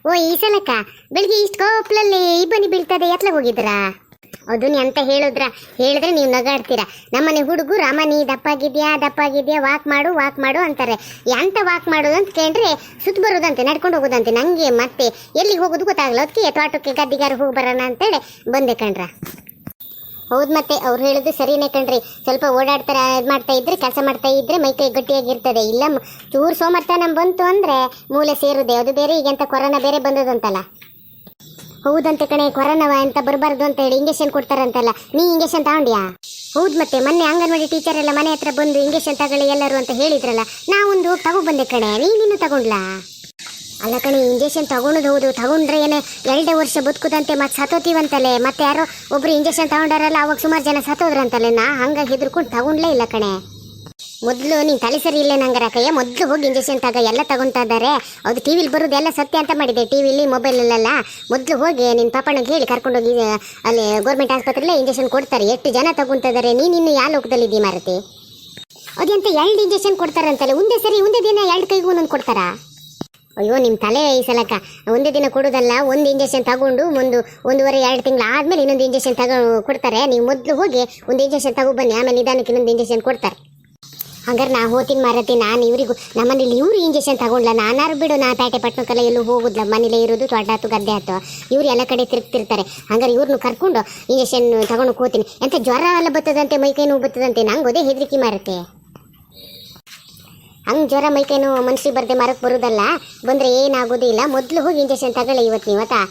ಓ ಈ ಸಲಕ್ಕ ಬೆಳಿಗ್ಗೆ ಇಷ್ಟು ಕೋಪ್ಲಲ್ಲಿ ಇಬ್ಬನಿ ಬೀಳ್ತದೆ ಎತ್ಲ ಹೋಗಿದ್ರಾ? ಅದು ನೀ ಅಂತ ಹೇಳಿದ್ರೆ ನೀವು ನಗಾಡ್ತೀರಾ. ನಮ್ಮನೆ ಹುಡುಗರು ಅಮ್ಮ ನೀ ದಪ್ಪಾಗಿದ್ಯಾ ವಾಕ್ ಮಾಡು ಅಂತಾರೆ. ಎಂತ ವಾಕ್ ಮಾಡೋದು ಅಂತ ಕೇಳ್ರೆ ಸುತ್ತ ಬರೋದಂತೆ, ನಡ್ಕೊಂಡು ಹೋಗೋದಂತೆ. ನಂಗೆ ಮತ್ತೆ ಎಲ್ಲಿಗೆ ಹೋಗೋದು ಗೊತ್ತಾಗಲ್ಲ. ಅದಕ್ಕೆ ತೋಟಕ್ಕೆ ಗದ್ದಿಗಾರ ಹೋಗಿ ಬರೋಣ ಅಂತೇಳಿ ಬಂದೆ ಕಣ್ರ. ಹೌದು, ಮತ್ತೆ ಅವ್ರು ಹೇಳೋದು ಸರಿನೇ ಕಣ್ರಿ. ಸ್ವಲ್ಪ ಓಡಾಡ್ತಾರೆ, ಇದು ಮಾಡ್ತಾ ಇದ್ರೆ, ಕೆಲಸ ಮಾಡ್ತಾ ಇದ್ರೆ ಮೈಕೈ ಗಟ್ಟಿಯಾಗಿರ್ತದೆ. ಇಲ್ಲ ಚೂರು ಸೋಮರ್ತನ ಬಂತು ಅಂದರೆ ಮೂಲೆ ಸೇರುದೆ. ಅದು ಬೇರೆ, ಈಗಂತ ಕೊರೋನಾ ಬೇರೆ ಬಂದದಂತಲ್ಲ. ಹೌದಂತೆ ಕಣೆ, ಕೊರೋನಾ ಅಂತ ಬರಬಾರ್ದು ಅಂತ ಹೇಳಿ ಇಂಜೆಕ್ಷನ್ ಕೊಡ್ತಾರಂತಲ್ಲ. ನೀ ಇಂಜೆಕ್ಷನ್ ತಗೊಂಡ್ಯಾ? ಹೌದು, ಮತ್ತೆ ಮೊನ್ನೆ ಅಂಗನವಾಡಿ ಟೀಚರ್ ಎಲ್ಲ ಮನೆ ಹತ್ರ ಬಂದು ಇಂಜೆಕ್ಷನ್ ತಗೊಳ್ಳಿ ಎಲ್ಲರೂ ಅಂತ ಹೇಳಿದ್ರಲ್ಲ, ನಾವೊಂದು ತಗೊಬಂದೆ ಕಣೆ. ನೀನು ತಗೊಂಡ್ಲಾ? ಅಲ್ಲ ಕಣೆ, ಇಂಜೆಕ್ಷನ್ ತಗೊಳೋದು ಹೌದು, ತಗೊಂಡ್ರೆ ಏನೇ 2 ವರ್ಷ ಬದುಕುದಂತೆ, ಮತ್ತೆ ಸತ್ತೋತೀವಂತಲೇ. ಮತ್ತೆ ಯಾರೋ ಒಬ್ರು ಇಂಜೆಕ್ಷನ್ ತಗೊಂಡಾರಲ್ಲ, ಅವಾಗ ಸುಮಾರು ಜನ ಸತ್ತೋದ್ರಂತಲೇ. ನಾ ಹಂಗಾಗಿ ಹೆದರ್ಕೊಂಡು ತಗೊಂಡ್ಲೇ ಇಲ್ಲ ಕಣೆ. ಮೊದಲು ನೀನು ತಲೆ ಸರಿ ಇಲ್ಲ ನಂಗರಕಯ್ಯ, ಮೊದಲು ಹೋಗಿ ಇಂಜೆಕ್ಷನ್ ಎಲ್ಲ ತಗೊತಾ ಇದ್ದಾರೆ. ಅದು ಟಿವಿಲಿ ಬರೋದು ಎಲ್ಲ ಸತ್ಯ ಅಂತ ಮಾಡಿದೆ, ಟಿವಿಲಿ ಮೊಬೈಲಲ್ಲೆಲ್ಲ. ಮೊದಲು ಹೋಗಿ ನಿನ್ನ ಪಾಪನಿಗೆ ಹೇಳಿ ಕರ್ಕೊಂಡೋಗಿ ಅಲ್ಲಿ ಗೌರ್ಮೆಂಟ್ ಆಸ್ಪತ್ರೆಯಲ್ಲೇ ಇಂಜೆಕ್ಷನ್ ಕೊಡ್ತಾರೆ. ಎಷ್ಟು ಜನ ತಗೊತಾ ಇದ್ದಾರೆ. ನೀನು ಯಾವ ಲೋಕದಲ್ಲಿದ್ದೀ ಮಾರತಿ? ಅದಂತ 2 ಇಂಜೆಕ್ಷನ್ ಕೊಡ್ತಾರಂತಲ್ಲ, ಒಂದೇ ದಿನ 2 ಕೈಗೂ ಒಂದೊಂದು ಕೊಡ್ತಾರಾ? ಅಯ್ಯೋ, ನಿಮ್ಮ ತಲೆ ಈ ಸಲಕ ಒಂದೇ ದಿನ ಕೊಡೋದಲ್ಲ. ಒಂದು ಇಂಜೆಕ್ಷನ್ ತಗೊಂಡು 1.5-2 ತಿಂಗಳು ಆದಮೇಲೆ ಇನ್ನೊಂದು ಇಂಜೆಕ್ಷನ್ ಕೊಡ್ತಾರೆ. ನೀವು ಮೊದಲು ಹೋಗಿ ಒಂದು ಇಂಜೆಕ್ಷನ್ ತಗೊಬನ್ನಿ, ಆಮೇಲೆ ನಿಧಾನಕ್ಕೆ ಇನ್ನೊಂದು ಇಂಜೆಕ್ಷನ್ ಕೊಡ್ತಾರೆ. ಹಂಗಾರೆ ನಾ ಹೋಗ್ತೀನಿ ಮಾರತಿ. ನಾನು ಇವರಿಗೂ ನಮ್ಮನೇಲಿ ಇವರು ಇಂಜೆಕ್ಷನ್ ತಗೊಂಡ್ಲ. ನಾನಾರು ಬಿಡು, ನಾ ಪೇಟೆ ಪಟ್ಟಣಕ್ಕೆಲ್ಲ ಎಲ್ಲೂ ಹೋಗುದಿಲ್ಲ, ಮನೇಲೇ ಇರೋದು. ತೋಟ ಆಯ್ತು, ಗದ್ದೆ ಆಯ್ತು, ಇವ್ರು ಎಲ್ಲ ಕಡೆ ತಿರುಗ್ತಿರ್ತಾರೆ. ಹಂಗಾರೆ ಇವ್ರನ್ನ ಕರ್ಕೊಂಡು ಇಂಜೆಕ್ಷನ್ ತಗೊಂಡು ಹೋಗ್ತೀನಿ. ಎಂತ ಜ್ವರ ಎಲ್ಲ ಬರ್ತದಂತೆ, ಮೈಕೈ ನೋವು ಬರ್ತದಂತೆ. ನಂಗೆ ಅದೇ ಹೆದರಿಕೆ ಮಾರತ್ತೆ. ಹಂಗೆ ಜ್ವರ ಮೈಕೈ ನೋವು ಮನುಷ್ಯರಿಗೆ ಬರ್ದೆ ಮಾರಕ್ಕೆ ಬರೋದಲ್ಲ, ಬಂದರೆ ಏನಾಗೋದು ಇಲ್ಲ. ಮೊದಲು ಹೋಗಿ ಇಂಜೆಕ್ಷನ್ ತಗೊಳ್ಳಿ ಇವತ್ತಾ.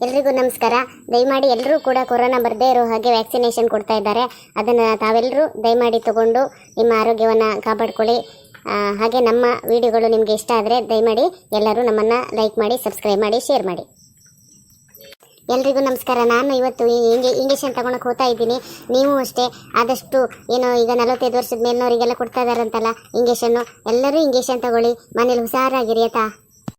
ಎಲ್ರಿಗೂ ನಮಸ್ಕಾರ. ದಯಮಾಡಿ ಎಲ್ಲರೂ ಕೂಡ ಕೊರೋನಾ ಬರದೇ ಇರೋ ಹಾಗೆ ವ್ಯಾಕ್ಸಿನೇಷನ್ ಕೊಡ್ತಾ ಇದ್ದಾರೆ. ಅದನ್ನು ತಾವೆಲ್ಲರೂ ದಯಮಾಡಿ ತಗೊಂಡು ನಿಮ್ಮ ಆರೋಗ್ಯವನ್ನು ಕಾಪಾಡ್ಕೊಳ್ಳಿ. ಹಾಗೆ ನಮ್ಮ ವಿಡಿಯೋಗಳು ನಿಮಗೆ ಇಷ್ಟ ಆದರೆ ದಯಮಾಡಿ ಎಲ್ಲರೂ ನಮ್ಮನ್ನು ಲೈಕ್ ಮಾಡಿ, ಸಬ್ಸ್ಕ್ರೈಬ್ ಮಾಡಿ, ಶೇರ್ ಮಾಡಿ. ಎಲ್ರಿಗೂ ನಮಸ್ಕಾರ. ನಾನು ಇವತ್ತು ಇಂಜೆಕ್ಷನ್ ತಗೊಳಕ್ಕೆ ಹೋಗ್ತಾ ಇದ್ದೀನಿ. ನೀವು ಅಷ್ಟೇ ಆದಷ್ಟು ಈಗ 45 ವರ್ಷದ ಮೇಲಿನವರಿಗೆಲ್ಲ ಕೊಡ್ತಾ ಇದ್ದಾರಂತಲ್ಲ ಇಂಜೆಕ್ಷನ್ನು. ಎಲ್ಲರೂ ಇಂಜೆಕ್ಷನ್ ತಗೊಳ್ಳಿ, ಮನೇಲಿ ಹುಷಾರಾಗಿರಿ ಆಯ್ತಾ.